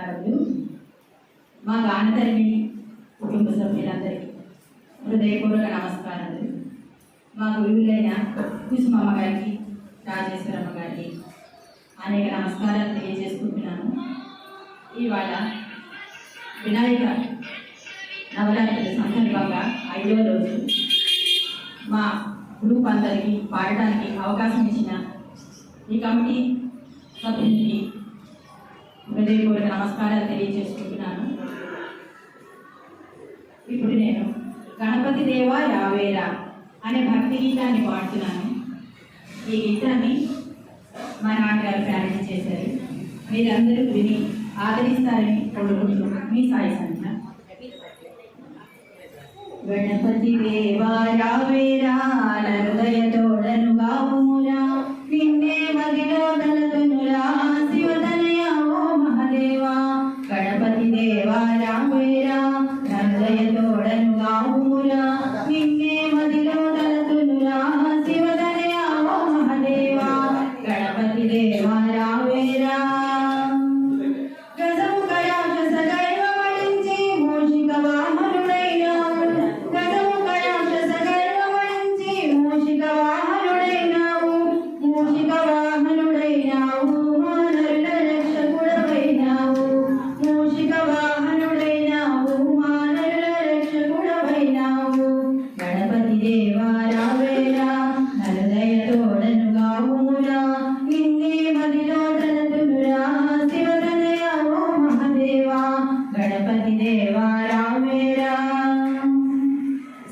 నమస్కారములు. మా గానధర్మి కుటుంబ సభ్యులందరికీ హృదయపూర్వక నమస్కారములు. మా గురువులైన కుసుమమ్మ గారికి, రాజేశ్వరమ్మ గారికి అనేక నమస్కారాలు తెలియజేసుకుంటున్నాను. ఇవాళ వినాయక నవరాత్రుల సందర్భంగా 5వ రోజు మా గ్రూప్ అందరికీ పాడటానికి అవకాశం ఇచ్చిన ఈ కమిటీ సభ్యునికి హృదయపూర్వక నమస్కారాలు తెలియజేసుకుంటున్నాను. ఇప్పుడు నేను గణపతి దేవా రావేరా అనే భక్తి గీతాన్ని పాడుతున్నాను. ఈ గీతాన్ని మా నాన్నగారు ప్రారంభం చేశారు. మీరందరూ విని ఆదరిస్తారని కోరుకుంటూ మీ సాయి సంఖ్య. గణపతి దేవా రావేరా హృదయ తోడను గావుమురా, నిన్నే మదిలో తలతునురా శివతనయ ఓ మహదేవా. గణపతి దేవా రావేరా హృదయ తోడను గావుమురా, నిన్నే మదిలో తలతునురా శివతనయ ఓ మహదేవా. గణపతి దేవా రావేరా గజము కరాక్షస గర్వమణించి మూషిక వాహనుడైనావు. గజము కరాక్షస గర్వమణించి మూషిక వాహనుడైనావు. మూషిక వాహనుడైనావు మానరుల రక్షకుడవైనావు. మూషిక వాహనుడైనావు మానరుల రక్షకుడవైనావు. గణపతి దేవా రావేరా హృదయ తోడను గావుమురా, నిన్నే మదిలో తలతునురా శివతనయ ఓ మహదేవా. గణపతి దేవా రావేరా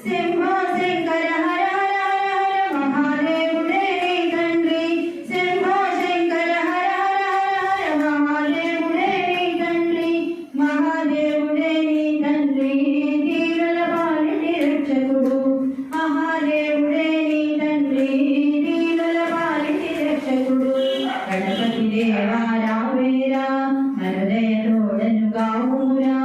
శంభో శంకర హర హర హర మహాదేవుడే నీ తండ్రి. శంభో శంకర హర హర హర మహాదేవుడే నీ తండ్రి. మహాదేవుడే నీ తండ్రి దీనుల పాలిటి రక్షకుడు. మహాదేవుడే నీ తండ్రి దీనుల పాలిటి రక్షకుడు. గణపతి దేవా రావేరా హృదయ తోడను గావుమురా,